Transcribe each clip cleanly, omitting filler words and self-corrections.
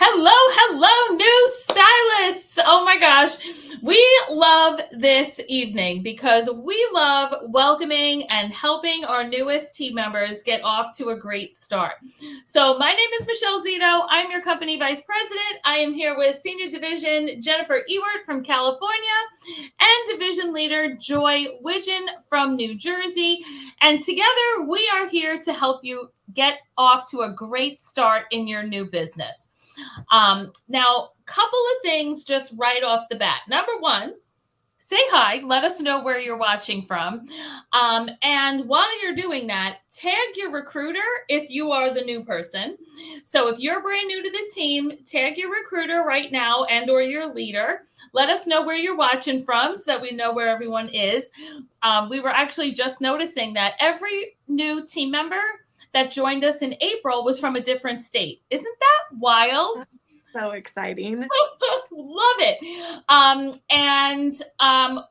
Hello, new stylists. Oh my gosh. We love this evening because we love welcoming and helping our newest team members get off to a great start. So my name is Michelle Zito. I'm your company vice president. I am here with Senior Division Jennifer Ewert from California and Division Leader Joy Widgeon from New Jersey. And together we are here to help you get off to a great start in your new business. Now, couple of things just right off the bat. Number one, say hi. Let us know where you're watching from. And while you're doing that, tag your recruiter if you are the new person. So if you're brand new to the team, tag your recruiter right now and or your leader. Let us know where you're watching from so that we know where everyone is. We were actually just noticing that every new team member that joined us in April was from a different state. Isn't that wild? So exciting. Love it.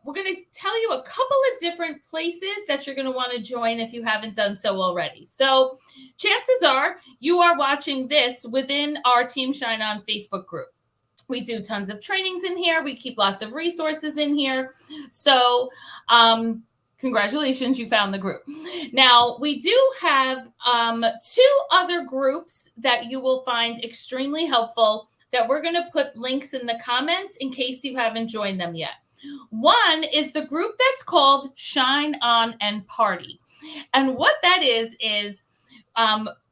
We're going to tell you a couple of different places that you're going to want to join if you haven't done so already. So chances are you are watching this within our Team Shine On Facebook group. We do tons of trainings in here. We keep lots of resources in here. So, congratulations, you found the group. Now, we do have two other groups that you will find extremely helpful that we're going to put links in the comments in case you haven't joined them yet. One is the group that's called Shine On and Party. And what that is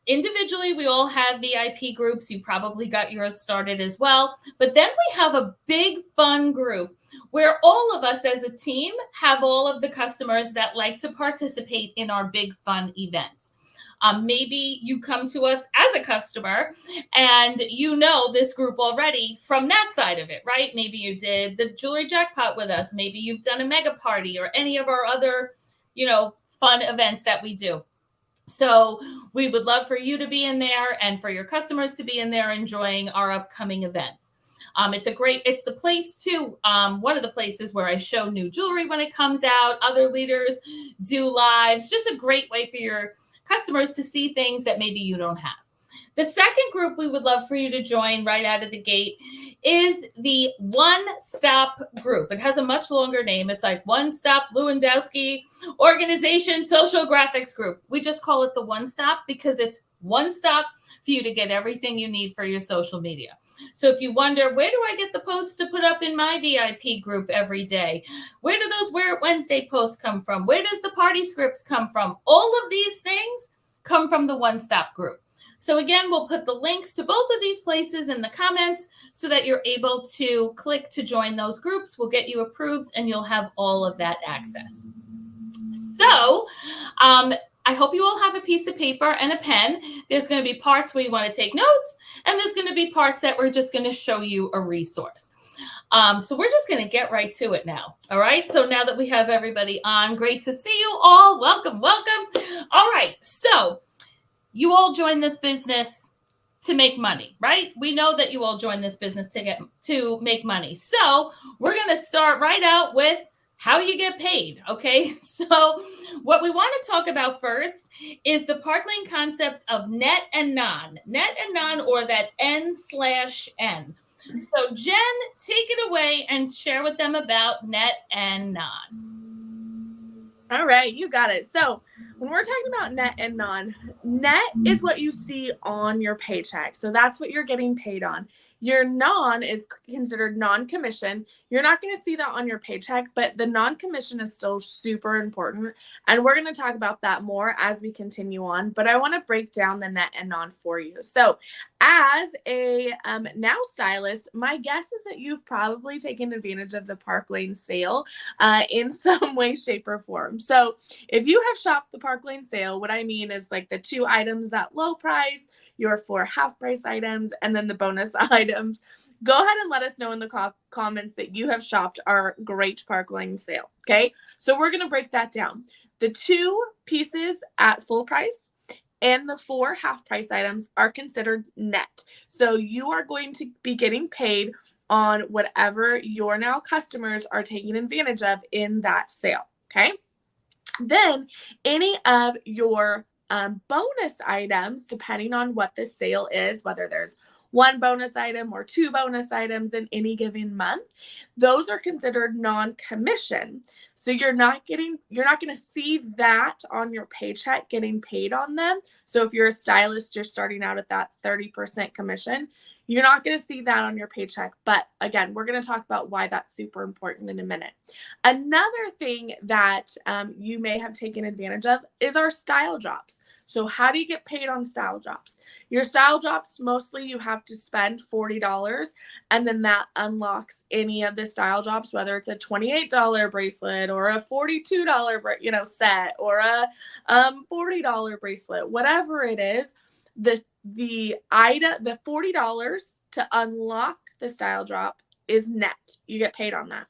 individually, we all have VIP groups. You probably got yours started as well. But then we have a big fun group where all of us as a team have all of the customers that like to participate in our big fun events. Maybe you come to us as a customer and you know this group already from that side of it, right? Maybe you did the jewelry jackpot with us. Maybe you've done a mega party or any of our other, fun events that we do. So we would love for you to be in there and for your customers to be in there enjoying our upcoming events. It's the place too. One of the places where I show new jewelry when it comes out. Other leaders do lives. Just a great way for your customers to see things that maybe you don't have. The second group we would love for you to join right out of the gate is the One Stop group. It has a much longer name. It's like One Stop Lewandowski Organization Social Graphics Group. We just call it the One Stop because it's one stop for you to get everything you need for your social media. So if you wonder, where do I get the posts to put up in my VIP group every day? Where do those Wear It Wednesday posts come from? Where does the party scripts come from? All of these things come from the One Stop group. So again, we'll put the links to both of these places in the comments so that you're able to click to join those groups. We'll get you approved and you'll have all of that access. So I hope you all have a piece of paper and a pen. There's going to be parts where you want to take notes, and there's going to be parts that we're just going to show you a resource. So we're just going to get right to it now. All right. So now that we have everybody on, great to see you all. Welcome. All right. So you all joined this business to make money, right? We know that you all joined this business to make money. So we're going to start right out with how you get paid, okay? So what we want to talk about first is the Parkland concept of net and non, or that N/N. So Jen, take it away and share with them about net and non. All right, you got it. So when we're talking about net and non, net is what you see on your paycheck. So that's what you're getting paid on. Your non is considered non-commission. You're not going to see that on your paycheck, but the non-commission is still super important. And we're going to talk about that more as we continue on. But I want to break down the net and non for you. So as a now stylist, my guess is that you've probably taken advantage of the Park Lane sale in some way, shape, or form. So if you have shopped the Park Lane sale, what I mean is like the 2 items at low price, your 4 half price items, and then the bonus items. Go ahead and let us know in the comments that you have shopped our great Park Lane sale. Okay. So we're going to break that down. The 2 pieces at full price and the 4 half price items are considered net. So you are going to be getting paid on whatever your now customers are taking advantage of in that sale. Okay. Then any of your bonus items, depending on what the sale is, whether there's one bonus item or 2 bonus items in any given month, those are considered non-commission. So you're not going to see that on your paycheck getting paid on them. So if you're a stylist, you're starting out at that 30% commission. You're not going to see that on your paycheck. But again, we're going to talk about why that's super important in a minute. Another thing that you may have taken advantage of is our style drops. So how do you get paid on style drops? Your style drops, mostly you have to spend $40, and then that unlocks any of the style drops, whether it's a $28 bracelet or a $42 set or a $40 bracelet, whatever it is. The $40 to unlock the style drop is net. You get paid on that.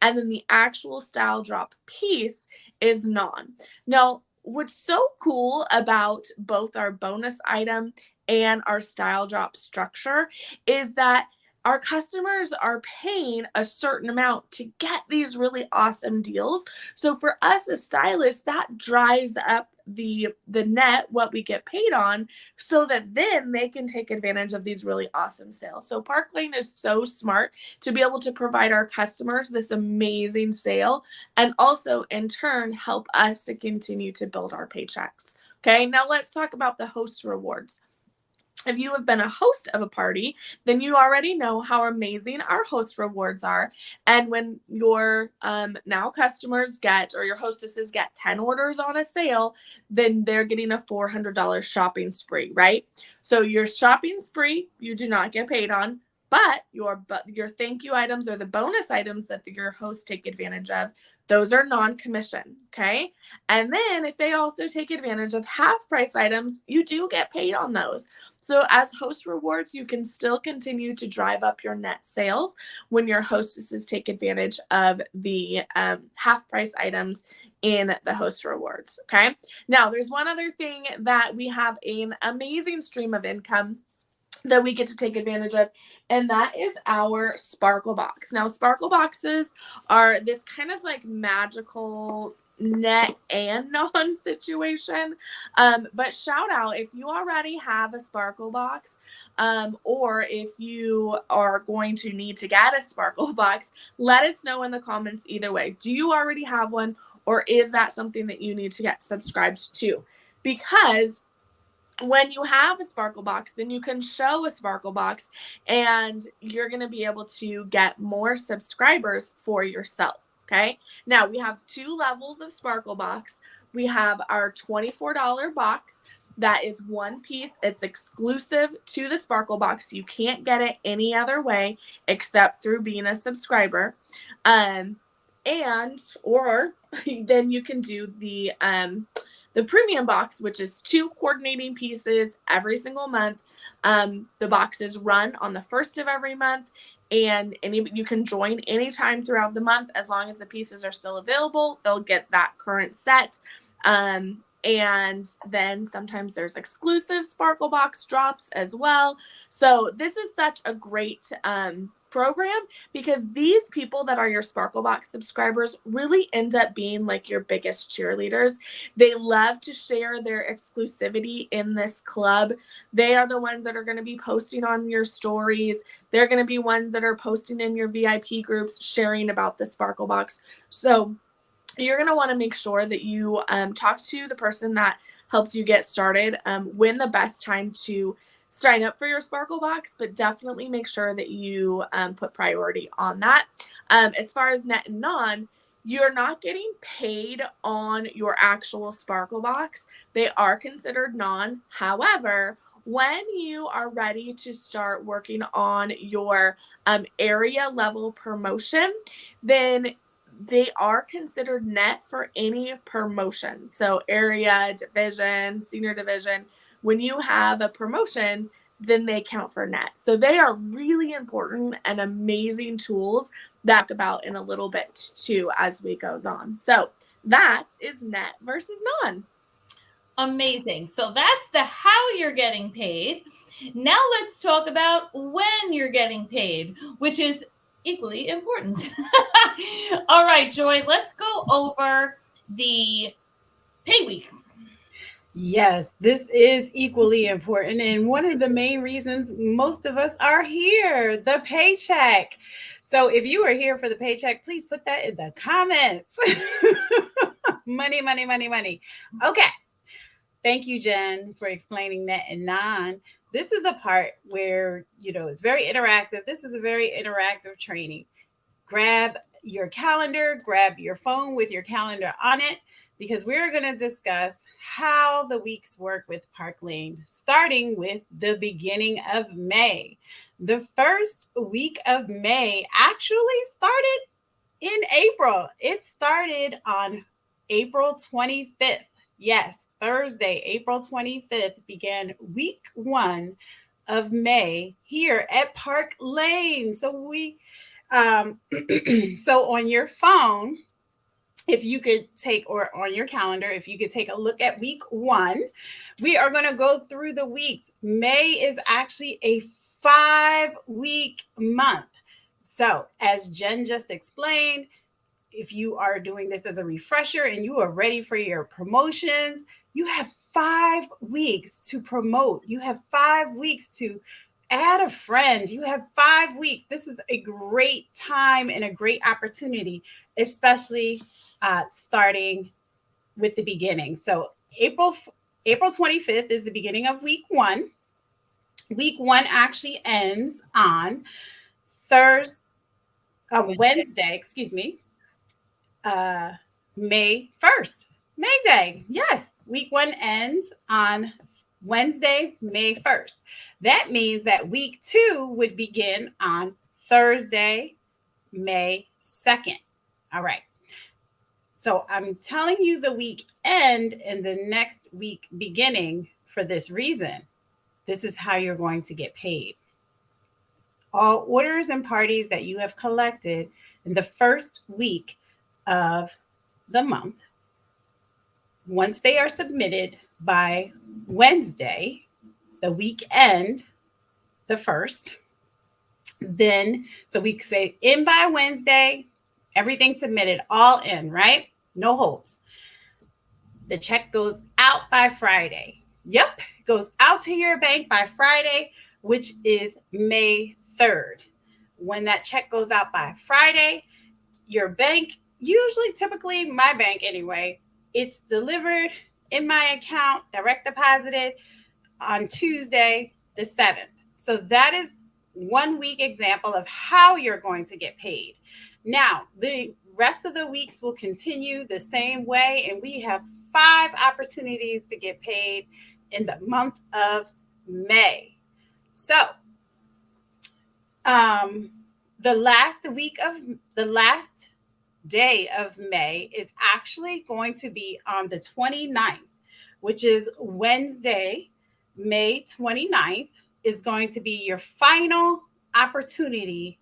And then the actual style drop piece is non. Now, what's so cool about both our bonus item and our style drop structure is that our customers are paying a certain amount to get these really awesome deals. So for us as stylists, that drives up the net, what we get paid on, so that then they can take advantage of these really awesome sales. So Park Lane is so smart to be able to provide our customers this amazing sale, and also in turn help us to continue to build our paychecks. Okay, now let's talk about the host rewards. If you have been a host of a party, then you already know how amazing our host rewards are. And when your now customers get, or your hostesses get 10 orders on a sale, then they're getting a $400 shopping spree, right? So your shopping spree, you do not get paid on, but your thank you items or the bonus items that your hosts take advantage of, those are non-commission, okay? And then if they also take advantage of half-price items, you do get paid on those. So as host rewards, you can still continue to drive up your net sales when your hostesses take advantage of the half-price items in the host rewards, okay? Now, there's one other thing that we have an amazing stream of income that we get to take advantage of, and that is our Sparkle Box. Now, Sparkle Boxes are this kind of like magical net and non situation. But shout out if you already have a Sparkle Box, or if you are going to need to get a Sparkle Box, let us know in the comments either way. Do you already have one, or is that something that you need to get subscribed to? Because when you have a Sparkle Box, then you can show a Sparkle Box and you're going to be able to get more subscribers for yourself. Okay. Now we have 2 levels of Sparkle Box. We have our $24 box. That is one piece. It's exclusive to the Sparkle Box. You can't get it any other way except through being a subscriber. Or then you can do the premium box, which is 2 coordinating pieces every single month. The boxes run on the 1st of every month, and you can join anytime throughout the month as long as the pieces are still available. They'll get that current set. And then sometimes there's exclusive Sparkle Box drops as well. So this is such a great program, because these people that are your Sparkle Box subscribers really end up being like your biggest cheerleaders. They love to share their exclusivity in this club. They are the ones that are going to be posting on your stories. They're going to be ones that are posting in your VIP groups, sharing about the Sparkle Box. So you're going to want to make sure that you talk to the person that helps you get started, when the best time to sign up for your Sparkle Box, but definitely make sure that you put priority on that. As far as net and non, you're not getting paid on your actual Sparkle Box. They are considered non. However, when you are ready to start working on your area level promotion, then they are considered net for any promotion. So area, division, senior division, when you have a promotion, then they count for net. So they are really important and amazing tools that I'll talk about in a little bit too as we goes on. So that is net versus non. Amazing. So that's the how you're getting paid. Now let's talk about when you're getting paid, which is equally important. All right, Joy, let's go over the pay weeks. Yes, this is equally important. And one of the main reasons most of us are here, the paycheck. So if you are here for the paycheck, please put that in the comments. Money, money, money, money. Okay. Thank you, Jen, for explaining that and non. This is a part where, it's very interactive. This is a very interactive training. Grab your calendar, grab your phone with your calendar on it, because we're going to discuss how the weeks work with Park Lane, starting with the beginning of May. The first week of May actually started in April. It started on April 25th. Yes, Thursday, April 25th began week 1 of May here at Park Lane. So on your phone, if you could take, or on your calendar, if you could take a look at week 1, we are going to go through the weeks. May is actually a 5-week month. So, as Jen just explained, if you are doing this as a refresher and you are ready for your promotions, you have 5 weeks to promote. You have 5 weeks to add a friend. You have 5 weeks. This is a great time and a great opportunity, especially starting with the beginning. So April 25th is the beginning of week 1. Week 1 actually ends on Wednesday, excuse me, May 1st. May Day. Yes. Week 1 ends on Wednesday, May 1st. That means that week 2 would begin on Thursday, May 2nd. All right. So I'm telling you the week end and the next week beginning for this reason. This is how you're going to get paid. All orders and parties that you have collected in the first week of the month, once they are submitted by Wednesday, the weekend, the 1st, then, so we say in by Wednesday, everything submitted, all in, right? No holds. The check goes out by Friday. Yep, it goes out to your bank by Friday, which is May 3rd. When that check goes out by Friday, your bank, usually, typically, my bank anyway, it's delivered in my account, direct deposited on Tuesday, the 7th. So that is 1 week example of how you're going to get paid. Now, the rest of the weeks will continue the same way, and we have 5 opportunities to get paid in the month of May. So, the last day of May is actually going to be on the 29th, which is Wednesday, May 29th, is going to be your final opportunity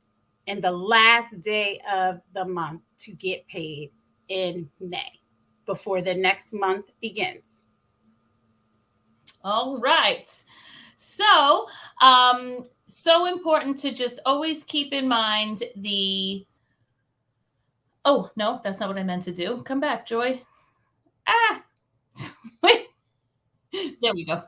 and the last day of the month to get paid in May before the next month begins. All right. So, so important to just always keep in mind oh, no, that's not what I meant to do. Come back, Joy. Wait. There we go.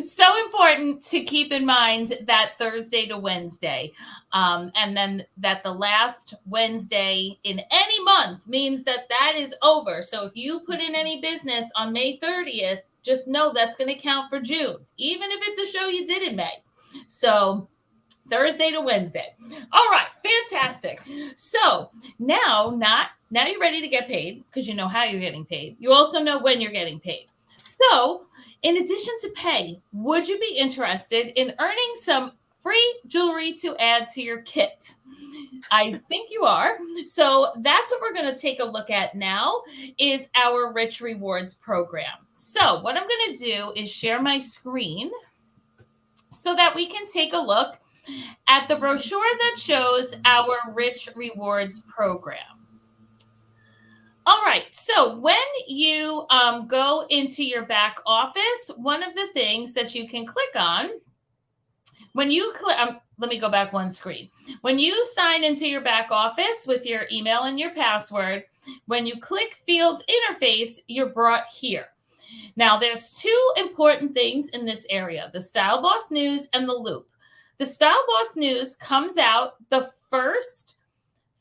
So important to keep in mind that Thursday to Wednesday, and then that the last Wednesday in any month means that is over. So if you put in any business on May 30th, just know that's going to count for June, even if it's a show you did in May. So Thursday to Wednesday. All right, fantastic. So now you're ready to get paid, because you know how you're getting paid. You also know when you're getting paid. So in addition to pay, would you be interested in earning some free jewelry to add to your kit? I think you are. So that's what we're going to take a look at now, is our Rich Rewards program. So what I'm going to do is share my screen so that we can take a look at the brochure that shows our Rich Rewards program. All right, so when you go into your back office, one of the things that you can click on when you click, let me go back one screen. When you sign into your back office with your email and your password, when you click Fields Interface, you're brought here. Now, there's two important things in this area, the Style Boss News and the Loop. The Style Boss News comes out the first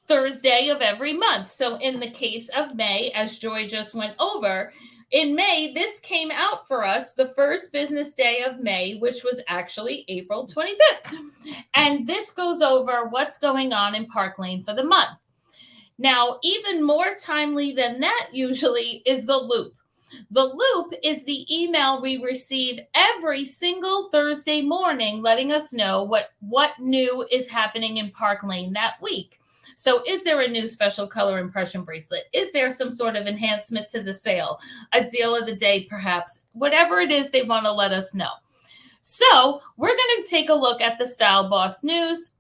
Thursday of every month. So in the case of May, as Joy just went over, in May, this came out for us the first business day of May, which was actually April 25th. And this goes over what's going on in Park Lane for the month. Now, even more timely than that usually is the Loop. The Loop is the email we receive every single Thursday morning letting us know what new is happening in Park Lane that week. So is there a new special color impression bracelet? Is there some sort of enhancement to the sale? A deal of the day, perhaps? Whatever it is, they want to let us know. So we're going to take a look at the Style Boss News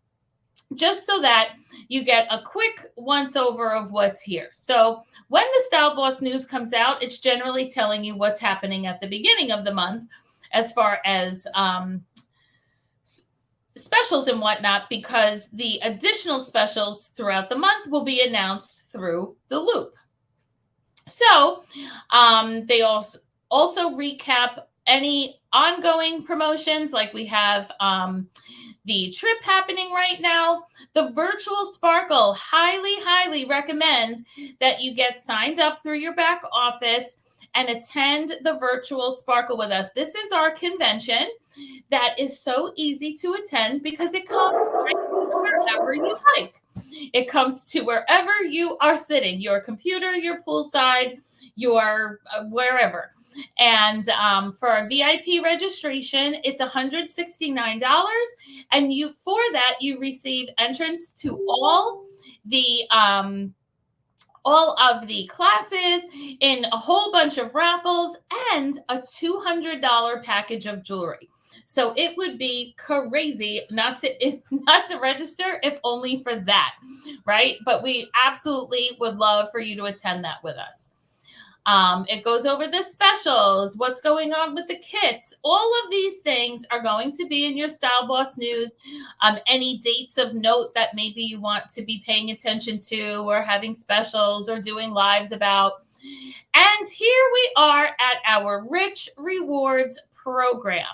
just so that you get a quick once-over of what's here. So when the Style Boss News comes out, it's generally telling you what's happening at the beginning of the month as far as specials and whatnot, because the additional specials throughout the month will be announced through the Loop. So they also recap any ongoing promotions, like we have the trip happening right now. The virtual Sparkle, highly recommend that you get signed up through your back office and attend the virtual Sparkle with us. This is our convention that is so easy to attend because it comes right wherever you like. It comes to wherever you are sitting, your computer, your poolside, your wherever. And for a VIP registration, it's $169. And for that, you receive entrance to all of the classes, in a whole bunch of raffles, and a $200 package of jewelry. So it would be crazy not to register, if only for that, right? But we absolutely would love for you to attend that with us. It goes over the specials, what's going on with the kits. All of these things are going to be in your Style Boss News. Any dates of note that maybe you want to be paying attention to, or having specials or doing lives about. And here we are at our Rich Rewards program.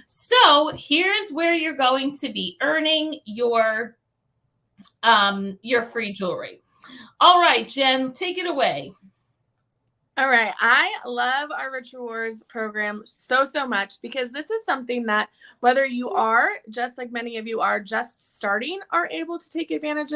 So here's where you're going to be earning your free jewelry. All right, Jen, take it away. All right. I love our Rich Rewards program so much, because this is something that, whether you are, just like many of you are just starting, are able to take advantage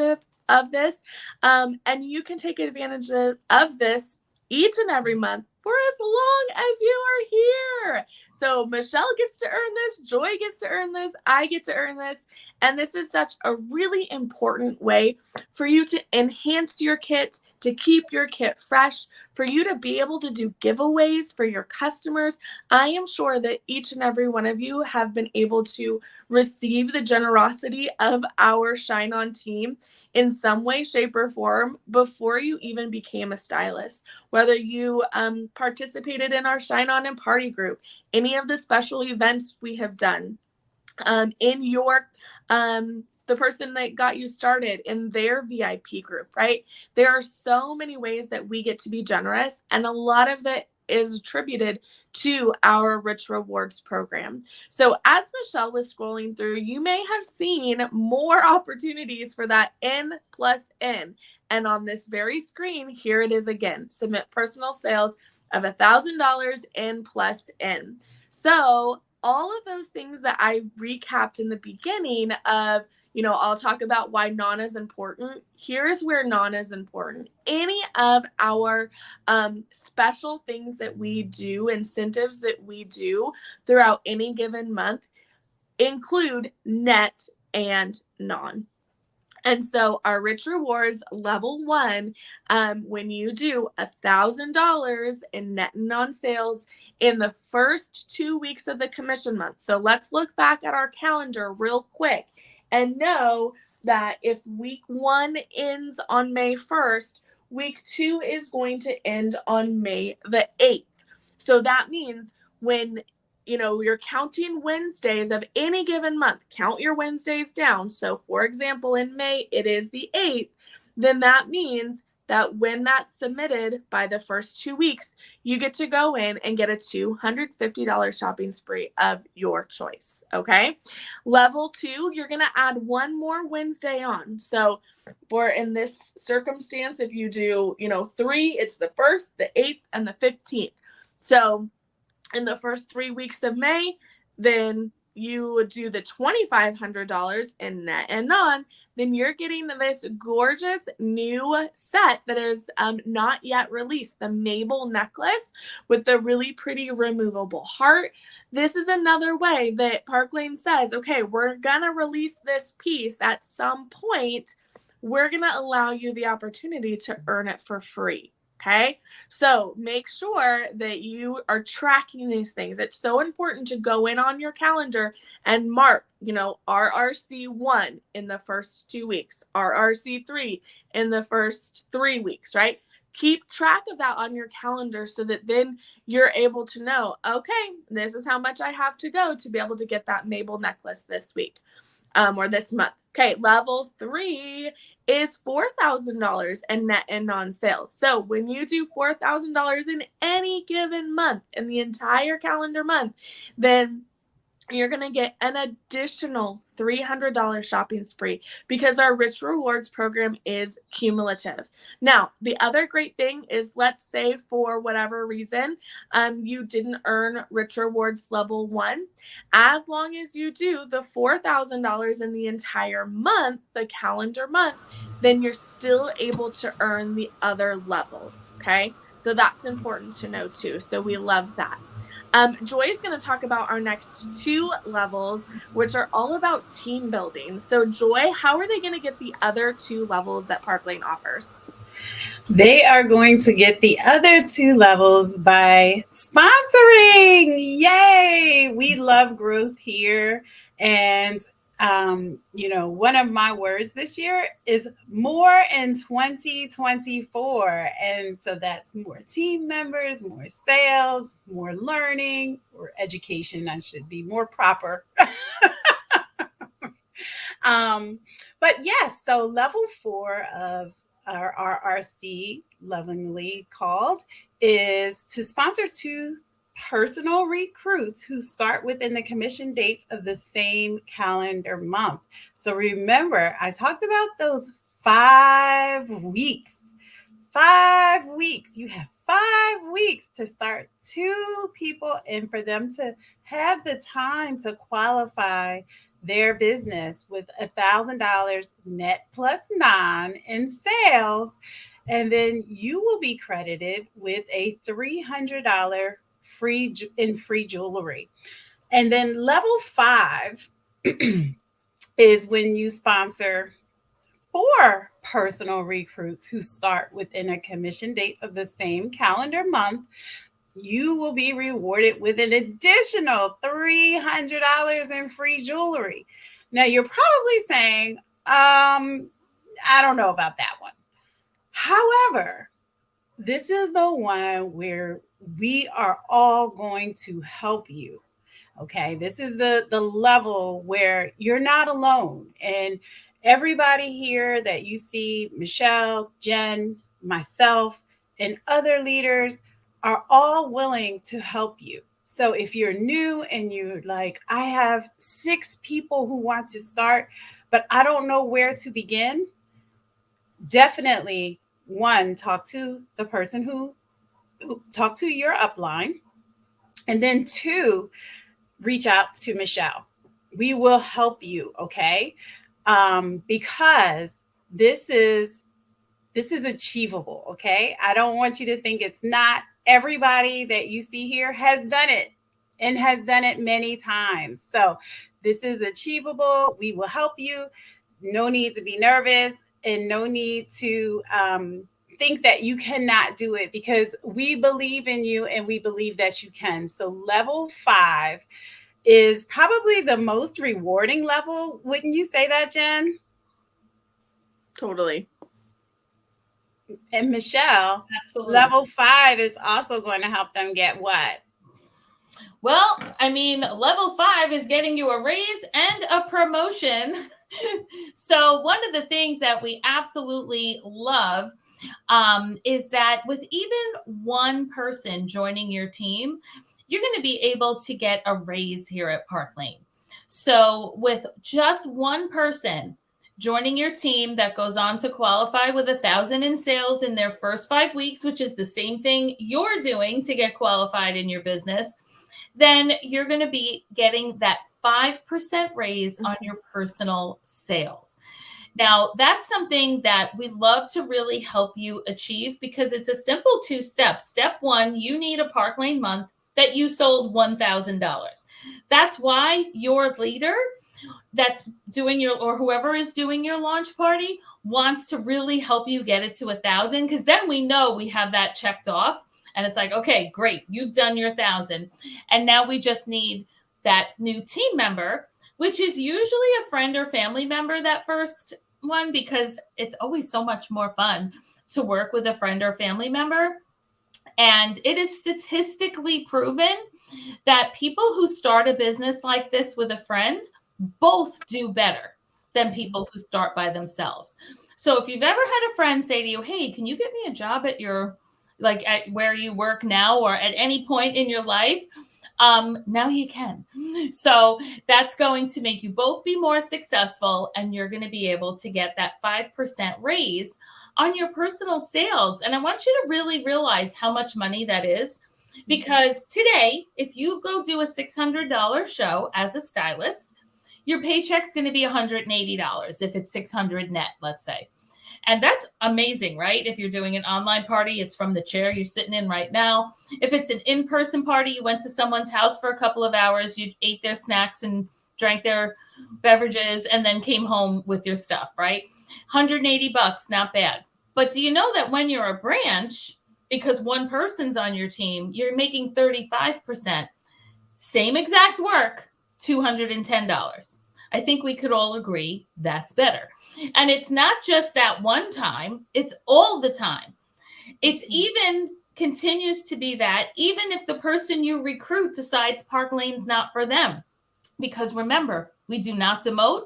of this. And you can take advantage of this each and every month for as long as you are here. So Michelle gets to earn this, Joy gets to earn this, I get to earn this. And this is such a really important way for you to enhance your kit, to keep your kit fresh, for you to be able to do giveaways for your customers. I am sure that each and every one of you have been able to receive the generosity of our Shine On team in some way, shape, or form before you even became a stylist. Whether you participated in our Shine On and Party group, any of the special events we have done, in your the person that got you started in their VIP group, right? There are so many ways that we get to be generous, and a lot of it is attributed to our Rich Rewards program. So as Michelle was scrolling through, you may have seen more opportunities for that N+N. And on this very screen, here it is again. Submit personal sales of $1,000 N+N. So all of those things that I recapped in the beginning of, I'll talk about why NON is important. Here's where NON is important. Any of our special things that we do, incentives that we do throughout any given month, include net and NON. And so our Rich Rewards level 1, when you do $1,000 in net and non sales in the first 2 weeks of the commission month. So let's look back at our calendar real quick and know that if week 1 ends on May 1st, week 2 is going to end on May the 8th. So that means when you're counting Wednesdays of any given month. Count your Wednesdays down. So for example, in May, it is the 8th. Then that means that when that's submitted by the first 2 weeks, you get to go in and get a $250 shopping spree of your choice. Okay. Level 2, you're going to add one more Wednesday on. So for in this circumstance, if you do, 3, it's the 1st, the 8th, and the 15th. So in the first 3 weeks of May, then you would do the $2,500 in net and non, then you're getting this gorgeous new set that is not yet released, the Mabel necklace with the really pretty removable heart. This is another way that Park Lane says, okay, we're going to release this piece at some point. We're going to allow you the opportunity to earn it for free. Okay, so make sure that you are tracking these things. It's so important to go in on your calendar and mark, RRC1 in the first 2 weeks, RRC3 in the first 3 weeks, right? Keep track of that on your calendar so that then you're able to know, okay, this is how much I have to go to be able to get that Mabel necklace this week or this month. Okay, level 3 is $4,000 in net and non-sales. So when you do $4,000 in any given month, in the entire calendar month, then you're going to get an additional $300 shopping spree because our Rich Rewards program is cumulative. Now, the other great thing is, let's say for whatever reason, you didn't earn Rich Rewards level 1. As long as you do the $4,000 in the entire month, the calendar month, then you're still able to earn the other levels. Okay. So that's important to know too. So we love that. Joy is going to talk about our next 2 levels, which are all about team building. So Joy, how are they going to get the other 2 levels that Park Lane offers? They are going to get the other 2 levels by sponsoring. Yay! We love growth here. And, one of my words this year is more in 2024. And so that's more team members, more sales, more learning, or education. I should be more proper. But yes, so level 4 of our RRC, lovingly called, is to sponsor 2 personal recruits who start within the commission dates of the same calendar month. So remember, I talked about those 5 weeks. 5 weeks. You have 5 weeks to start 2 people and for them to have the time to qualify their business with $1,000 net plus non in sales. And then you will be credited with a $300 free jewelry. And then level 5 is when you sponsor 4 personal recruits who start within a commission dates of the same calendar month. You will be rewarded with an additional $300 in free jewelry. Now, you're probably saying, I don't know about that one. However, this is the one where we are all going to help you. Okay, this is the level where you're not alone. And everybody here that you see, Michelle, Jen, myself, and other leaders are all willing to help you. So if you're new and you're like, I have 6 people who want to start, but I don't know where to begin, definitely, 1, talk to the person who talk to your upline. And then 2, reach out to Michelle. We will help you, okay? Because this is achievable, okay? I don't want you to think it's not. Everybody that you see here has done it and has done it many times. So this is achievable. We will help you. No need to be nervous and no need to think that you cannot do it, because we believe in you and we believe that you can. So level 5 is probably the most rewarding level. Wouldn't you say that, Jen? Totally. And Michelle, Absolutely. level 5 is also going to help them get what? Well, I mean, level 5 is getting you a raise and a promotion. So one of the things that we absolutely love is that with even one person joining your team, you're going to be able to get a raise here at Park Lane. So with just one person joining your team that goes on to qualify with 1,000 in sales in their first 5 weeks, which is the same thing you're doing to get qualified in your business, then you're going to be getting that 5% raise on your personal sales. Now, that's something that we love to really help you achieve because it's a simple 2 steps. Step 1, you need a Park Lane month that you sold $1,000. That's why your leader that's doing your, or whoever is doing your launch party wants to really help you get it to 1,000, because then we know we have that checked off. And it's like, okay, great, you've done your 1,000. And now we just need that new team member, which is usually a friend or family member that first one, because it's always so much more fun to work with a friend or family member. And it is statistically proven that people who start a business like this with a friend both do better than people who start by themselves. So if you've ever had a friend say to you, hey, can you get me a job at your, like at where you work now or at any point in your life, now you can. So that's going to make you both be more successful, and you're going to be able to get that 5% raise on your personal sales. And I want you to really realize how much money that is, because today, if you go do a $600 show as a stylist, your paycheck's going to be $180 if it's $600 net, let's say. And that's amazing, right? If you're doing an online party, it's from the chair you're sitting in right now. If it's an in-person party, you went to someone's house for a couple of hours, you ate their snacks and drank their beverages, and then came home with your stuff, right? $180, not bad. But do you know that when you're a branch, because one person's on your team, you're making 35%. Same exact work, $210. I think we could all agree that's better. And it's not just that one time, it's all the time. It's even continues to be that even if the person you recruit decides Park Lane's not for them. Because remember, we do not demote,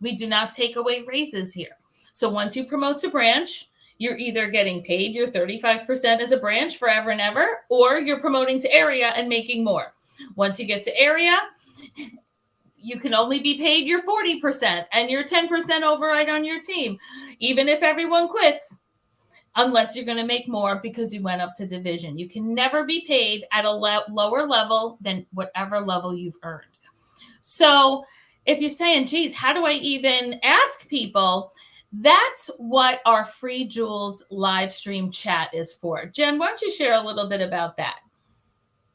we do not take away raises here. So once you promote to branch, you're either getting paid your 35% as a branch forever and ever, or you're promoting to area and making more. Once you get to area, you can only be paid your 40% and your 10% override on your team, even if everyone quits, unless you're going to make more because you went up to division. You can never be paid at a lower level than whatever level you've earned. So if you're saying, geez, how do I even ask people? That's what our Free Jewels live stream chat is for. Jen, why don't you share a little bit about that?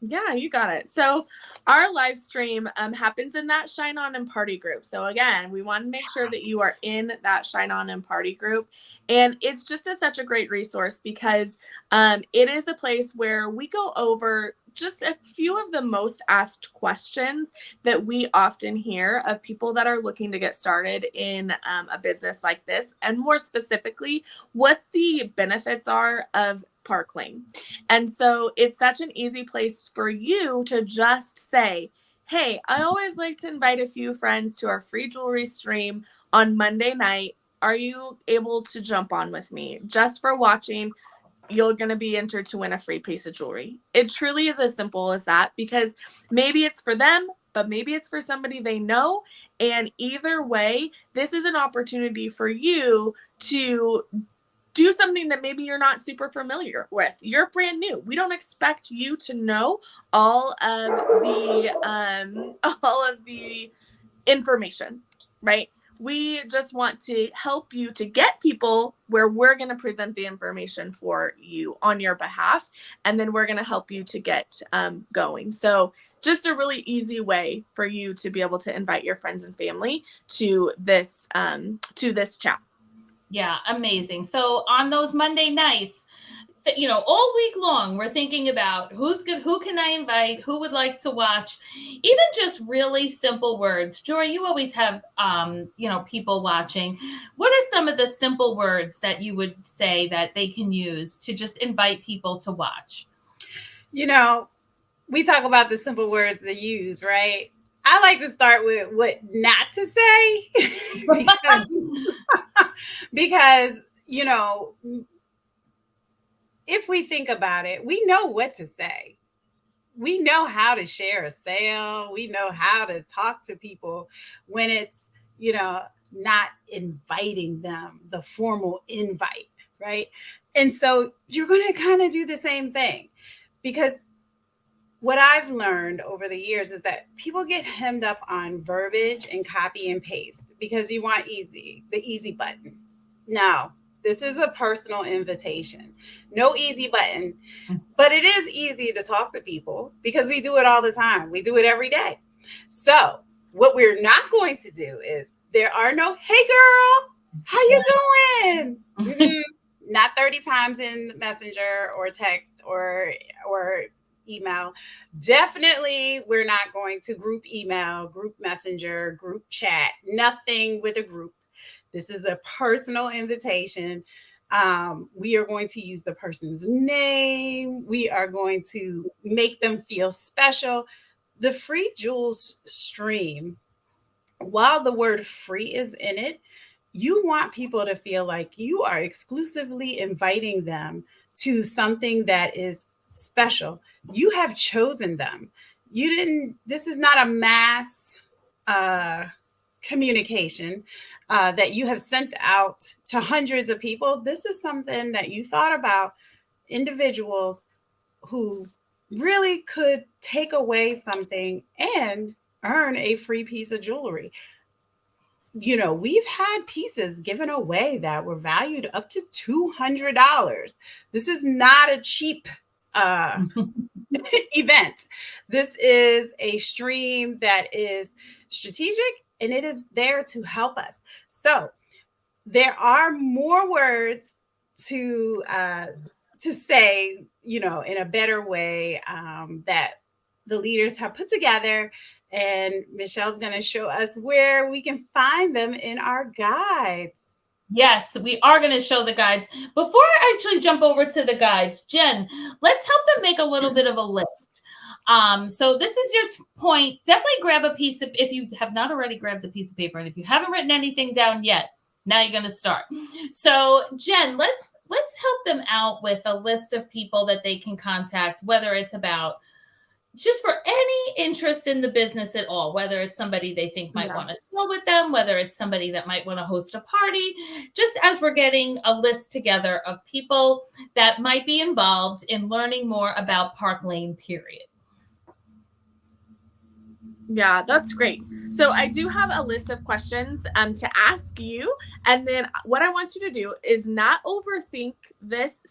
Yeah, you got it. So our live stream happens in that Shine On and Party group. So again, we want to make sure that you are in that Shine On and Party group. And it's just such a great resource because it is a place where we go over just a few of the most asked questions that we often hear of people that are looking to get started in a business like this. And more specifically, what the benefits are of Park Lane. And so it's such an easy place for you to just say, hey, I always like to invite a few friends to our free jewelry stream on Monday night. Are you able to jump on with me? Just for watching, you're going to be entered to win a free piece of jewelry. It truly is as simple as that, because maybe it's for them, but maybe it's for somebody they know. And either way, this is an opportunity for you to do something that maybe you're not super familiar with. You're brand new. We don't expect you to know all of the information, right? We just want to help you to get people where we're going to present the information for you on your behalf, and then we're going to help you to get going. So just a really easy way for you to be able to invite your friends and family to this chat. Yeah, amazing. So on those Monday nights, you know, all week long, we're thinking about who can I invite, who would like to watch, even just really simple words. Joy, you always have, people watching. What are some of the simple words that you would say that they can use to just invite people to watch? You know, we talk about the simple words to use, right? I like to start with what not to say because, you know, if we think about it, we know what to say. We know how to share a sale. We know how to talk to people when it's, you know, not inviting them, the formal invite, right? And so you're going to kind of do the same thing, because what I've learned over the years is that people get hemmed up on verbiage and copy and paste because you want the easy button. No, this is a personal invitation. No easy button, but it is easy to talk to people because we do it all the time. We do it every day. So what we're not going to do is, there are no, hey girl, how you doing? Not 30 times in Messenger or text or email. Definitely, we're not going to group email, group messenger, group chat, nothing with a group. This is a personal invitation. We are going to use the person's name. We are going to make them feel special. The free jewels stream, while the word free is in it, you want people to feel like you are exclusively inviting them to something that is special. You have chosen them. This is not a mass communication that you have sent out to hundreds of people. This is something that you thought about individuals who really could take away something and earn a free piece of jewelry. You know, we've had pieces given away that were valued up to $200. This is not a cheap event. This is a stream that is strategic, and it is there to help us. So there are more words to say, you know, in a better way that the leaders have put together. And Michelle's going to show us where we can find them in our guides. Yes, we are going to show the guides. Before I actually jump over to the guides, Jen, let's help them make a little bit of a list. So this is your point. Definitely grab a piece of, if you have not already grabbed a piece of paper, and if you haven't written anything down yet, now you're going to start. So Jen, let's help them out with a list of people that they can contact, whether it's about just for any interest in the business at all, whether it's somebody they think might want to sell with them, whether it's somebody that might want to host a party, just as we're getting a list together of people that might be involved in learning more about Park Lane, period. Yeah, that's great. So I do have a list of questions to ask you. And then what I want you to do is not overthink this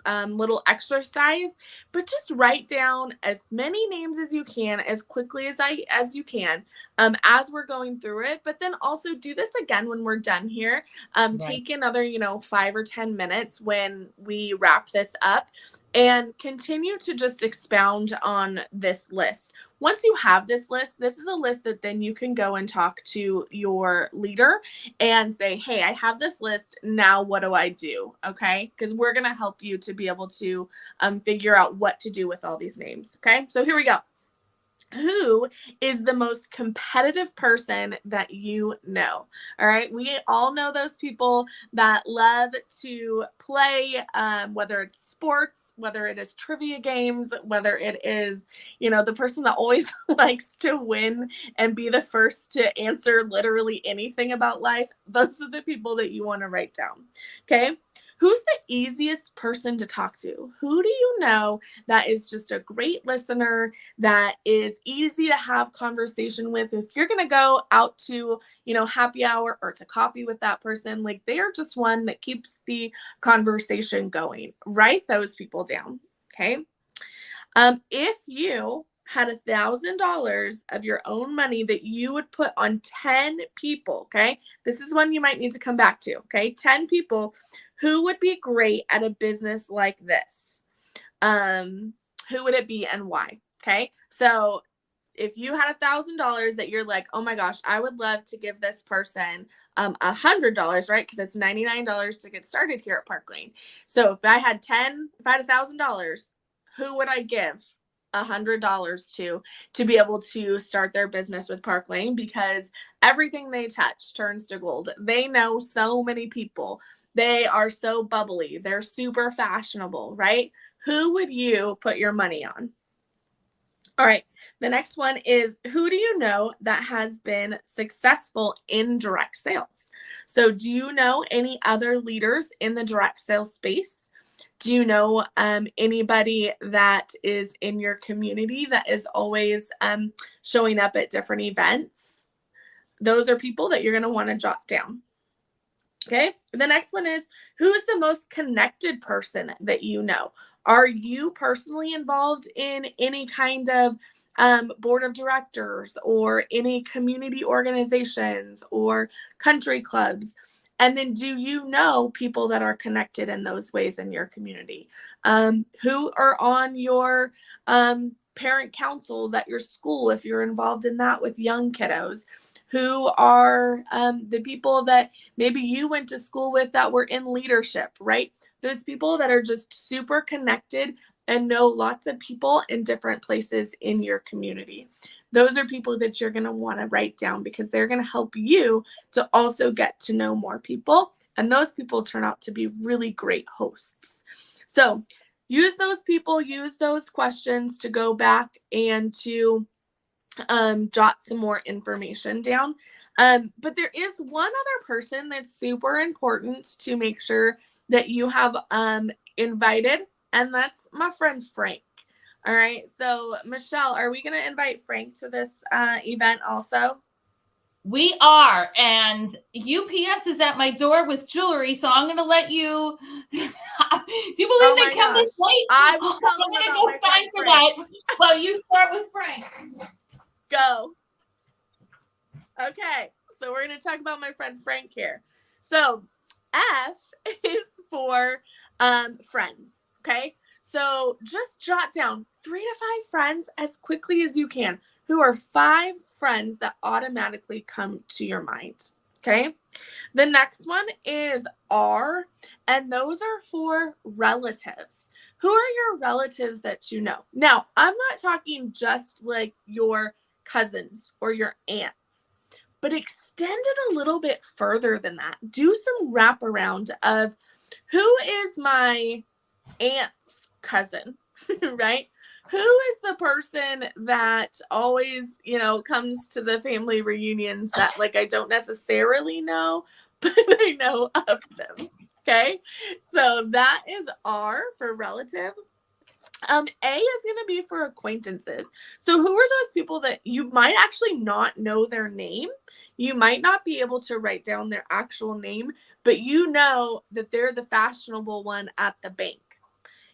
little exercise, but just write down as many names as you can, as quickly as you can, as we're going through it. But then also do this again when we're done here. Take another, 5 or 10 minutes when we wrap this up, and continue to just expound on this list. Once you have this list, this is a list that then you can go and talk to your leader and say, hey, I have this list. Now what do I do? Okay. Because we're going to help you to be able to figure out what to do with all these names. Okay. So here we go. Who is the most competitive person that you know? All right. We all know those people that love to play, whether it's sports, whether it is trivia games, whether it is, the person that always likes to win and be the first to answer literally anything about life. Those are the people that you want to write down. Okay. Who's the easiest person to talk to? Who do you know that is just a great listener, that is easy to have conversation with? If you're going to go out to, happy hour or to coffee with that person, like they are just one that keeps the conversation going. Write those people down. Okay. If you had $1,000 of your own money that you would put on 10 people, okay? This is one you might need to come back to, okay? 10 people who would be great at a business like this. Who would it be and why? Okay. So if you had $1,000 that you're like, oh my gosh, I would love to give this person $100, right? Because it's $99 to get started here at Park Lane. So if I had $1,000, who would I give $100 to be able to start their business with Park Lane, because everything they touch turns to gold. They know so many people. They are so bubbly. They're super fashionable, right? Who would you put your money on? All right. The next one is, who do you know that has been successful in direct sales? So do you know any other leaders in the direct sales space? Do you know anybody that is in your community that is always showing up at different events? Those are people that you're going to want to jot down. Okay. The next one is, who is the most connected person that you know? Are you personally involved in any kind of board of directors or any community organizations or country clubs? And then do you know people that are connected in those ways in your community? Who are on your parent councils at your school, if you're involved in that with young kiddos? Who are the people that maybe you went to school with that were in leadership, right? Those people that are just super connected and know lots of people in different places in your community. Those are people that you're going to want to write down, because they're going to help you to also get to know more people. And those people turn out to be really great hosts. So use those people, use those questions to go back and to jot some more information down. But there is one other person that's super important to make sure that you have invited, and that's my friend Frank. All right. So Michelle, are we going to invite Frank to this event also? We are, and UPS is at my door with jewelry, so I'm going to let you. Do you believe they come this late? I will tell them I'm going to about go my sign friend for Frank. that. Well, you start with Frank. Go. Okay, so we're going to talk about my friend Frank here. So F is for friends, okay? So just jot down 3 to 5 friends as quickly as you can. Who are 5 friends that automatically come to your mind, okay? The next one is R, and those are for relatives. Who are your relatives that you know? Now, I'm not talking just like your cousins or your aunts, but extend it a little bit further than that. Do some wraparound of, who is my aunt's cousin, right? Who is the person that always, comes to the family reunions that like I don't necessarily know, but I know of them. Okay. So that is R for relative. A is going to be for acquaintances. So who are those people that you might actually not know their name? You might not be able to write down their actual name, but you know that they're the fashionable one at the bank.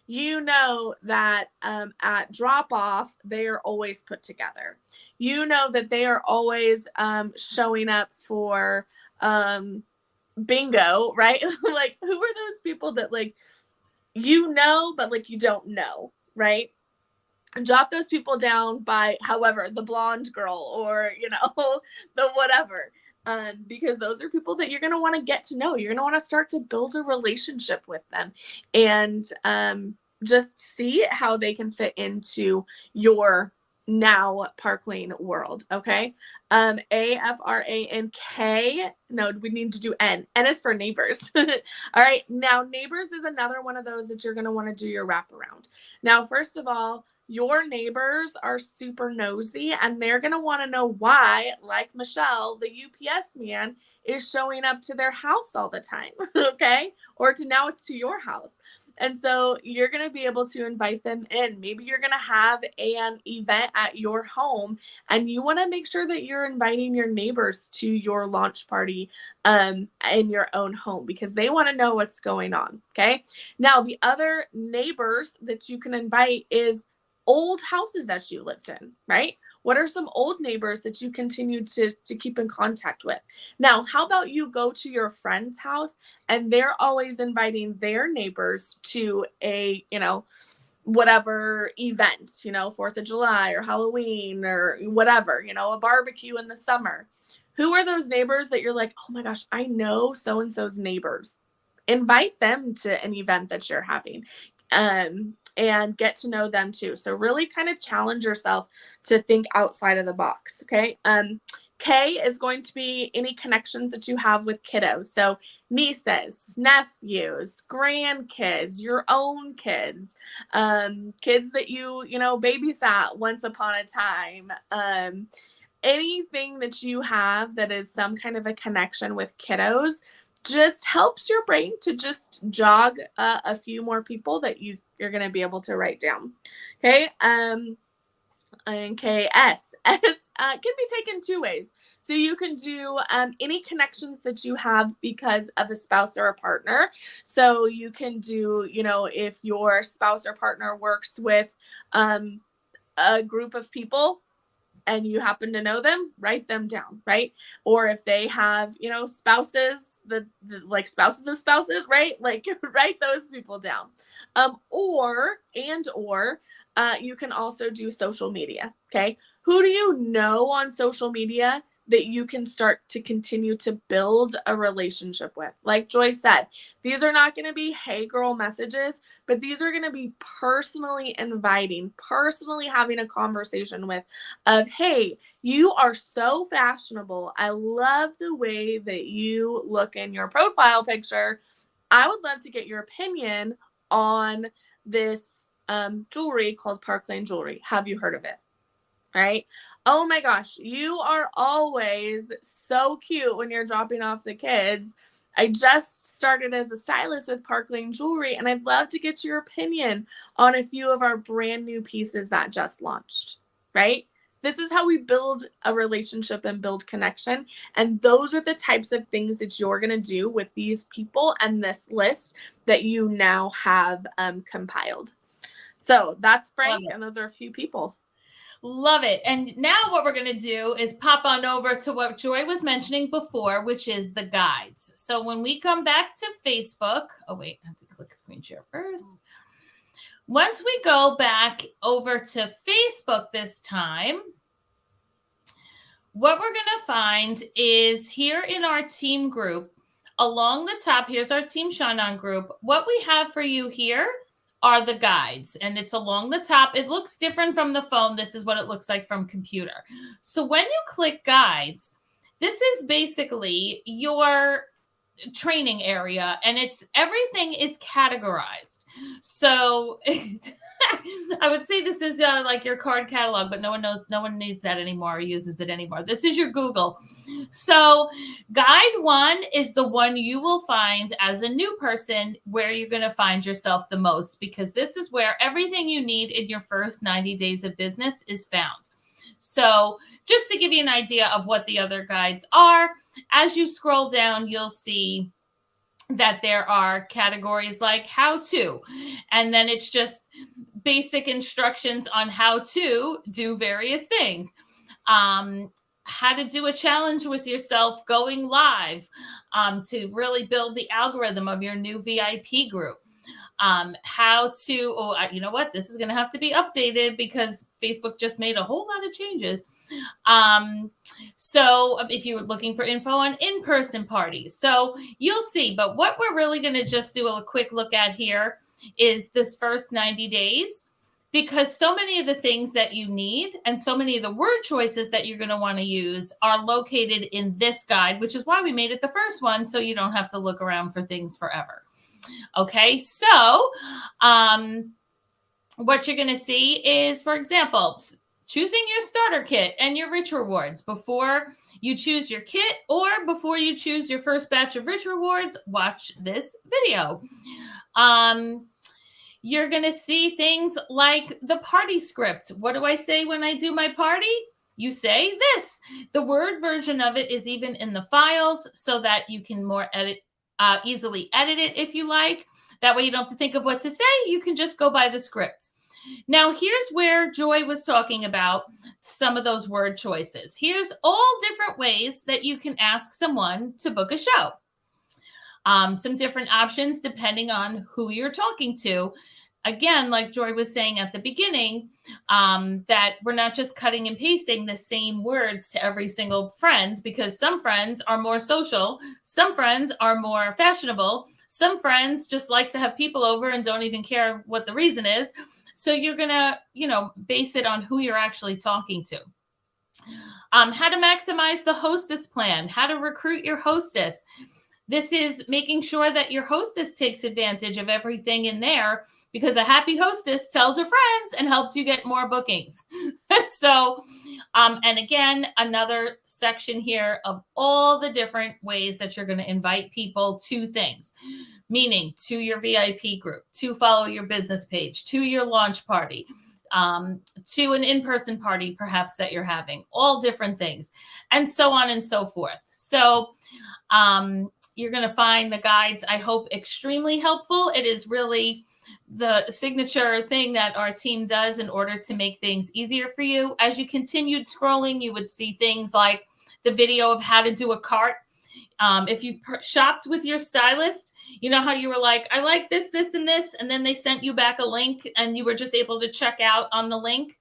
You know that at drop-off, they are always put together. You know that they are always showing up for bingo, right? Like, who are those people that, like, but, like, you don't know, right? Jot those people down by, however, the blonde girl or, the whatever. Because those are people that you're going to want to get to know. You're going to want to start to build a relationship with them and just see how they can fit into your now Park Lane world. Okay. A, F, R, A, and K. No, we need to do N. N is for neighbors. All right. Now, neighbors is another one of those that you're going to want to do your wraparound. Now, first of all, your neighbors are super nosy, and they're going to want to know why, like Michelle, the UPS man, is showing up to their house all the time. Okay. Or now it's to your house. And so you're going to be able to invite them in. Maybe you're going to have an event at your home, and you want to make sure that you're inviting your neighbors to your launch party in your own home, because they want to know what's going on. Okay. Now, the other neighbors that you can invite is old houses that you lived in, right? What are some old neighbors that you continue to keep in contact with? Now, how about you go to your friend's house and they're always inviting their neighbors to a, whatever event, 4th of July or Halloween or whatever, a barbecue in the summer. Who are those neighbors that you're like, oh my gosh, I know so-and-so's neighbors? Invite them to an event that you're having. and get to know them too. So really kind of challenge yourself to think outside of the box. Okay. K is going to be any connections that you have with kiddos. So nieces, nephews, grandkids, your own kids, kids that you babysat once upon a time. Anything that you have that is some kind of a connection with kiddos just helps your brain to just jog a few more people that you're going to be able to write down. Okay. And S can be taken two ways. So you can do any connections that you have because of a spouse or a partner. So you can do, if your spouse or partner works with a group of people and you happen to know them, write them down, right? Or if they have, spouses, the like spouses of spouses, right? Like write those people down. Or you can also do social media. Okay. Who do you know on social media that you can start to continue to build a relationship with? Like Joy said, these are not going to be, hey girl messages, but these are going to be personally inviting, personally having a conversation with of, hey, you are so fashionable. I love the way that you look in your profile picture. I would love to get your opinion on this jewelry called Park Lane Jewelry. Have you heard of it? Right? Oh my gosh, you are always so cute when you're dropping off the kids. I just started as a stylist with Park Lane Jewelry, and I'd love to get your opinion on a few of our brand new pieces that just launched, right? This is how we build a relationship and build connection. And those are the types of things that you're going to do with these people and this list that you now have compiled. So that's Frank, and those are a few people. Love it. And now what we're going to do is pop on over to what Joy was mentioning before, which is the guides. So when we come back to Facebook, oh wait, I have to click screen share first. Once we go back over to Facebook this time, what we're going to find is here in our team group, along the top, here's our Team Shine On group. What we have for you here are the guides, and it's along the top. It looks different from the phone. This is what it looks like from computer. So when you click guides, this is basically your training area, and everything is categorized. So I would say this is like your card catalog, but no one needs that anymore or uses it anymore. This is your Google. So guide 1 is the one you will find as a new person where you're going to find yourself the most, because this is where everything you need in your first 90 days of business is found. So just to give you an idea of what the other guides are, as you scroll down, you'll see that there are categories like how to, and then it's just basic instructions on how to do various things. How to do a challenge with yourself going live to really build the algorithm of your new VIP group. How to, you know what? This is going to have to be updated because Facebook just made a whole lot of changes. So if you're looking for info on in-person parties, so you'll see. But what we're really going to just do a quick look at here is this first 90 days, because so many of the things that you need and so many of the word choices that you're going to want to use are located in this guide, which is why we made it the first one, so you don't have to look around for things forever. Okay, so what you're going to see is, for example, choosing your starter kit and your rich rewards. Before you choose your kit or before you choose your first batch of rich rewards, watch this video. You're going to see things like the party script. What do I say when I do my party? You say this. The Word version of it is even in the files so that you can easily edit it if you like. That way you don't have to think of what to say. You can just go by the script. Now, here's where Joy was talking about some of those word choices. Here's all different ways that you can ask someone to book a show. Some different options depending on who you're talking to. again, like Joy was saying at the beginning, that we're not just cutting and pasting the same words to every single friend, because some friends are more social, some friends are more fashionable, some friends just like to have people over and don't even care what the reason is. So you're going to, base it on who you're actually talking to. How to maximize the hostess plan, how to recruit your hostess. This is making sure that your hostess takes advantage of everything in there, because a happy hostess tells her friends and helps you get more bookings. So, and again, another section here of all the different ways that you're going to invite people to things, meaning to your VIP group, to follow your business page, to your launch party, to an in-person party, perhaps that you're having, all different things, and so on and so forth. So, you're going to find the guides, I hope, extremely helpful. It is really the signature thing that our team does in order to make things easier for you. As you continued scrolling, you would see things like the video of how to do a cart. If you've shopped with your stylist, you know how you were like, I like this, this, and this, and then they sent you back a link and you were just able to check out on the link.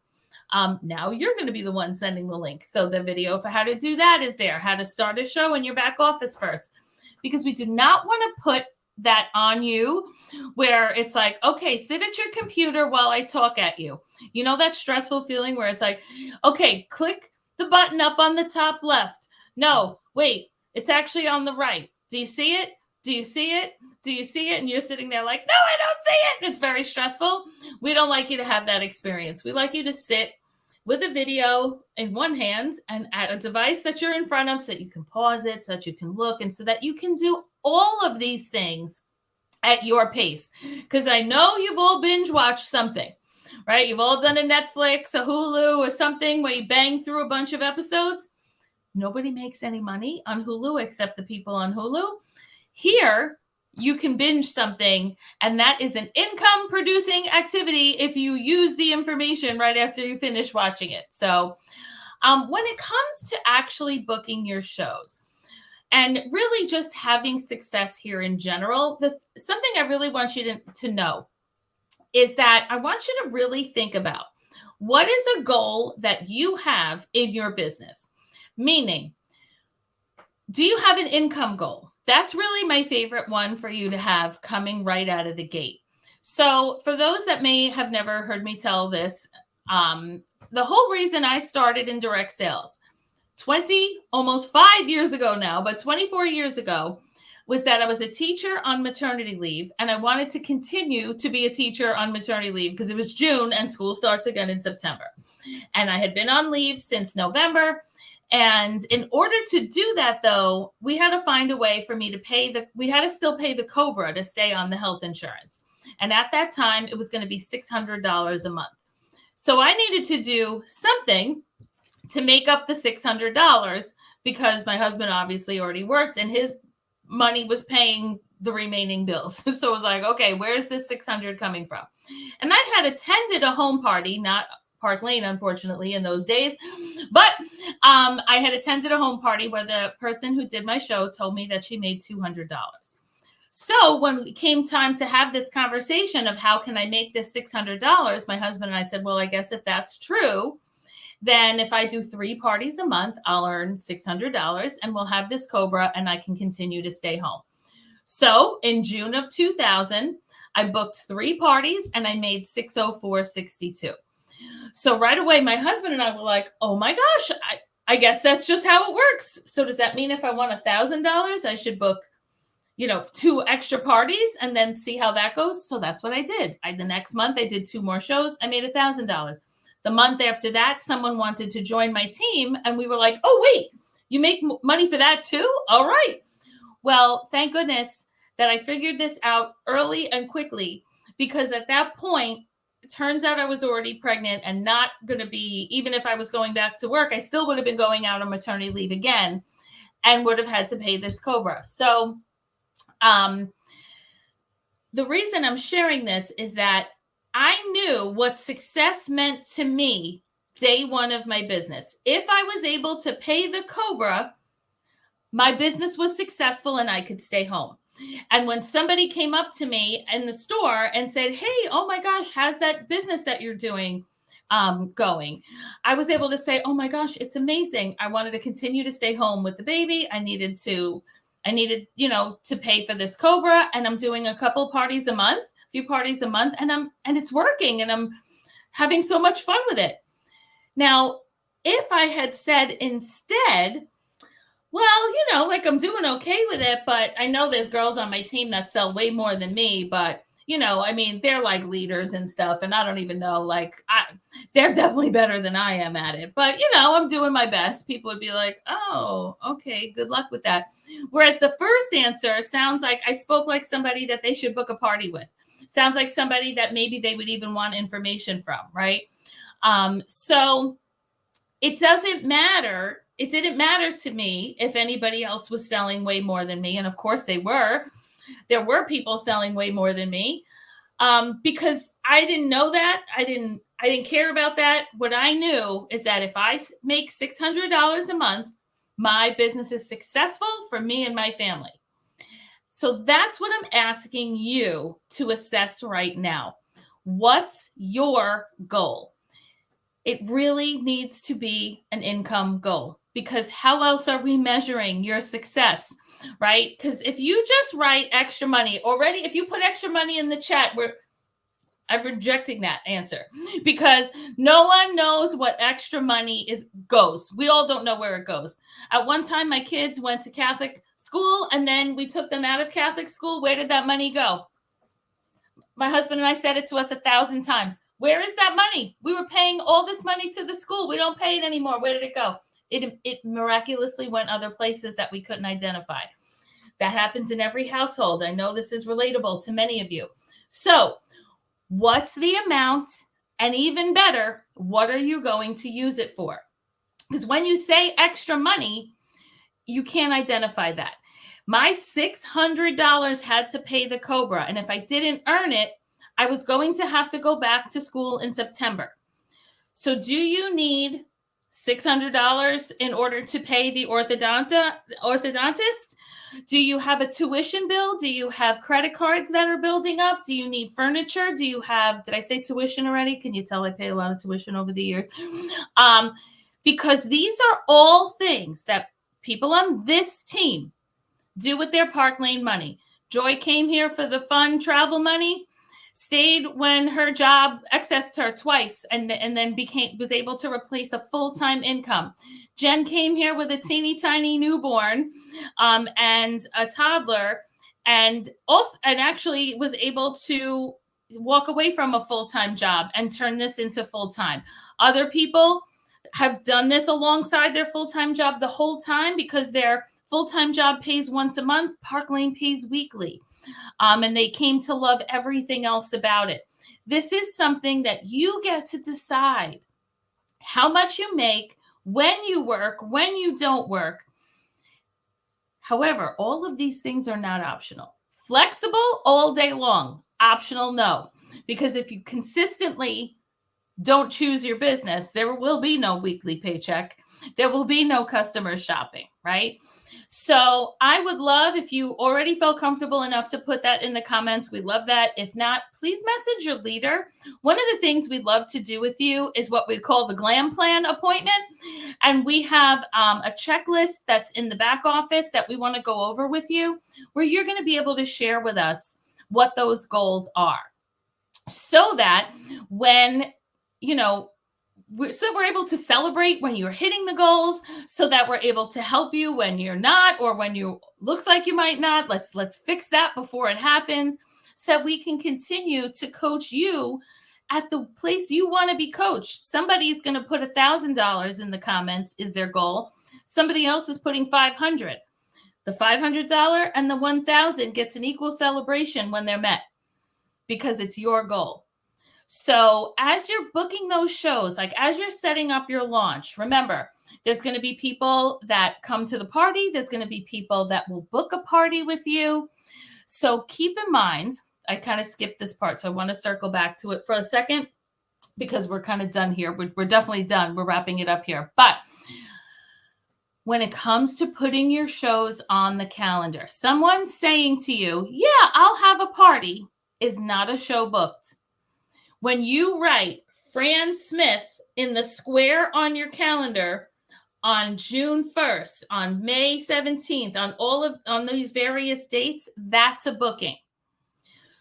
Now you're going to be the one sending the link. So the video for how to do that is there, how to start a show in your back office first, because we do not want to put that on you where it's like, okay, sit at your computer while I talk at you. You know, that stressful feeling where it's like, okay, click the button up on the top left. No, wait, it's actually on the right. Do you see it? Do you see it? Do you see it? And you're sitting there like, no, I don't see it. It's very stressful. We don't like you to have that experience. We like you to sit with a video in one hand and at a device that you're in front of so that you can pause it, so that you can look, and so that you can do all of these things at your pace. Because I know you've all binge watched something, right? You've all done a Netflix, a Hulu, or something where you bang through a bunch of episodes. Nobody makes any money on Hulu except the people on Hulu. Here, you can binge something, and that is an income producing activity if you use the information right after you finish watching it. So when it comes to actually booking your shows and really just having success here in general, something I really want you to know is that I want you to really think about what is a goal that you have in your business. Meaning, do you have an income goal? That's really my favorite one for you to have coming right out of the gate. So for those that may have never heard me tell this, the whole reason I started in direct sales almost 5 years ago now, but 24 years ago, was that I was a teacher on maternity leave, and I wanted to continue to be a teacher on maternity leave because it was June and school starts again in September. And I had been on leave since November. And in order to do that, though, we had to find a way for me to we had to still pay the COBRA to stay on the health insurance. And at that time, it was going to be $600 a month. So I needed to do something to make up the $600 because my husband obviously already worked and his money was paying the remaining bills. So it was like, okay, where's this $600 coming from? And I had attended a home party, not Park Lane, unfortunately, in those days. But I had attended a home party where the person who did my show told me that she made $200. So when it came time to have this conversation of how can I make this $600, my husband and I said, well, I guess if that's true, then if I do 3 parties a month, I'll earn $600 and we'll have this COBRA and I can continue to stay home. So in June of 2000, I booked 3 parties and I made $604.62. So right away, my husband and I were like, oh my gosh, I guess that's just how it works. So does that mean if I want $1,000, I should book, 2 extra parties and then see how that goes? So that's what I did. The next month I did 2 more shows. I made $1,000. The month after that, someone wanted to join my team and we were like, oh, wait, you make money for that too? All right. Well, thank goodness that I figured this out early and quickly, because at that point, it turns out I was already pregnant and not going to be, even if I was going back to work, I still would have been going out on maternity leave again and would have had to pay this COBRA. So the reason I'm sharing this is that I knew what success meant to me day one of my business. If I was able to pay the COBRA, my business was successful and I could stay home. And when somebody came up to me in the store and said, hey, oh my gosh, how's that business that you're doing going? I was able to say, oh my gosh, it's amazing. I wanted to continue to stay home with the baby. I needed, to pay for this Cobra, and I'm doing a few parties a month, and it's working, and I'm having so much fun with it. Now, if I had said instead, well, I'm doing okay with it, but I know there's girls on my team that sell way more than me, but they're like leaders and stuff, and I don't even know, they're definitely better than I am at it, but I'm doing my best. People would be like, oh, okay, good luck with that. Whereas the first answer sounds like I spoke like somebody that they should book a party with. Sounds like somebody that maybe they would even want information from, right? So it doesn't matter. It didn't matter to me if anybody else was selling way more than me. And of course they were. There were people selling way more than me, because I didn't know that. I didn't care about that. What I knew is that if I make $600 a month, my business is successful for me and my family. So that's what I'm asking you to assess right now. What's your goal? It really needs to be an income goal, because how else are we measuring your success, right? Because if you just write extra money already, if you put extra money in the chat, I'm rejecting that answer, because no one knows what extra money goes. We all don't know where it goes. At one time, my kids went to Catholic school, and then we took them out of Catholic school. Where did that money go? My husband and I said it to us 1,000 times. Where is that money? We were paying all this money to the school. We don't pay it anymore. Where did it go? It miraculously went other places that we couldn't identify. That happens in every household. I know this is relatable to many of you. So what's the amount? And even better, what are you going to use it for? Because when you say extra money, you can't identify that. My $600 had to pay the Cobra. And if I didn't earn it, I was going to have to go back to school in September. So do you need $600 in order to pay the orthodontist? Do you have a tuition bill? Do you have credit cards that are building up? Do you need furniture? Did I say tuition already? Can you tell I pay a lot of tuition over the years? Because these are all things that people on this team do with their Park Lane money. Joy came here for the fun travel money, stayed when her job accessed her twice, and then was able to replace a full-time income. Jen came here with a teeny tiny newborn and a toddler, and actually was able to walk away from a full-time job and turn this into full-time. Other people have done this alongside their full-time job the whole time, because their full-time job pays once a month. Park Lane pays weekly. And they came to love everything else about it. This is something that you get to decide how much you make, when you work, when you don't work. However, all of these things are not optional. Flexible all day long, optional no. Because if you consistently don't choose your business, there will be no weekly paycheck. There will be no customer shopping, right? So I would love if you already felt comfortable enough to put that in the comments. We love that. If not, please message your leader. One of the things we'd love to do with you is what we call the Glam Plan appointment. And we have a checklist that's in the back office that we want to go over with you, where you're going to be able to share with us what those goals are, so that when, we're able to celebrate when you're hitting the goals, so that we're able to help you when you're not, or when you looks like you might not. Let's fix that before it happens, so that we can continue to coach you at the place you want to be coached. Somebody's going to put $1,000 in the comments is their goal. Somebody else is putting $500. The $500 and the $1,000 gets an equal celebration when they're met, because it's your goal. So as you're booking those shows, like as you're setting up your launch, remember, there's going to be people that come to the party. There's going to be people that will book a party with you. So keep in mind, I kind of skipped this part, so I want to circle back to it for a second, because we're kind of done here. We're definitely done. We're wrapping it up here. But when it comes to putting your shows on the calendar. Someone saying to you, yeah, I'll have a party, is not a show booked. When you write Fran Smith in the square on your calendar on June 1st, on May 17th, on these various dates, that's a booking.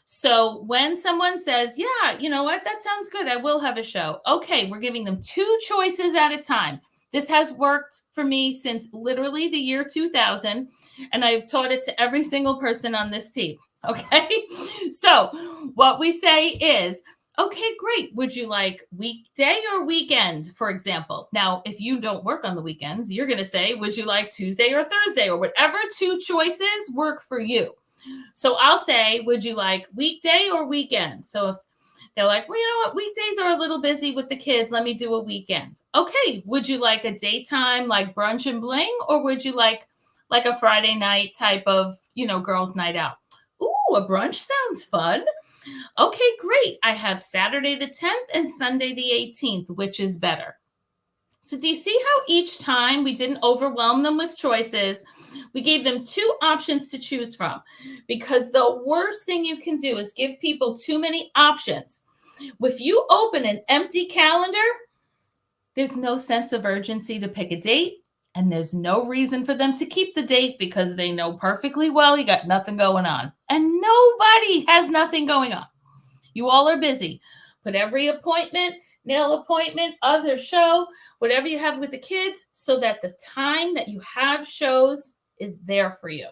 So when someone says, yeah, you know what, that sounds good, I will have a show. Okay, we're giving them 2 choices at a time. This has worked for me since literally the year 2000, and I've taught it to every single person on this team. Okay, so what we say is, okay, great. Would you like weekday or weekend, for example? Now, if you don't work on the weekends, you're going to say, would you like Tuesday or Thursday, or whatever 2 choices work for you. So I'll say, would you like weekday or weekend? So if they're like, well, you know what, weekdays are a little busy with the kids, let me do a weekend. Okay, would you like a daytime like brunch and bling, or would you like a Friday night type of, girls' night out? Ooh, a brunch sounds fun. Okay, great. I have Saturday the 10th and Sunday the 18th, which is better? So do you see how each time we didn't overwhelm them with choices? We gave them 2 options to choose from, because the worst thing you can do is give people too many options. If you open an empty calendar, there's no sense of urgency to pick a date, and there's no reason for them to keep the date, because they know perfectly well you got nothing going on. And nobody has nothing going on. You all are busy. Put every appointment, nail appointment, other show, whatever you have with the kids, so that the time that you have shows is there for you.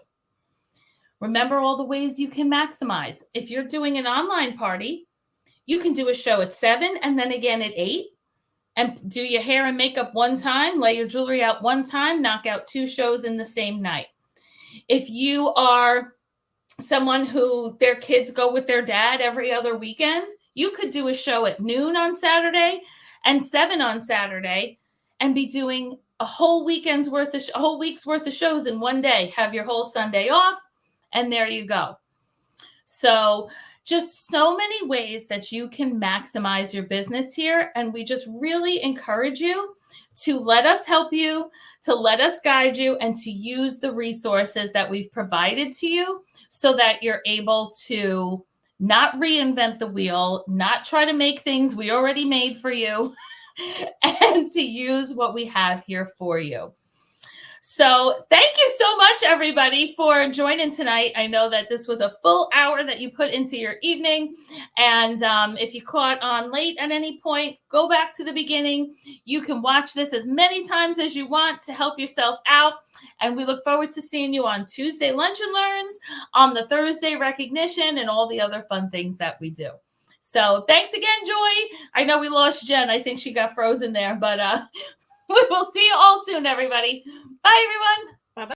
Remember all the ways you can maximize. If you're doing an online party, you can do a show at 7 and then again at 8, and do your hair and makeup one time, lay your jewelry out one time, knock out 2 shows in the same night. If you are someone who their kids go with their dad every other weekend, you could do a show at noon on Saturday and 7 on Saturday, and be doing a whole week's worth of shows in one day. Have your whole Sunday off, and there you go. So just so many ways that you can maximize your business here. And we just really encourage you to let us help you, to let us guide you, and to use the resources that we've provided to you, so that you're able to not reinvent the wheel, not try to make things we already made for you, and to use what we have here for you. So thank you so much, everybody, for joining tonight. I know that this was a full hour that you put into your evening. And if you caught on late at any point, go back to the beginning. You can watch this as many times as you want to help yourself out. And we look forward to seeing you on Tuesday Lunch and Learns, on the Thursday Recognition, and all the other fun things that we do. So thanks again, Joy. I know we lost Jen. I think she got frozen there, but we will see you all soon, everybody. Bye, everyone.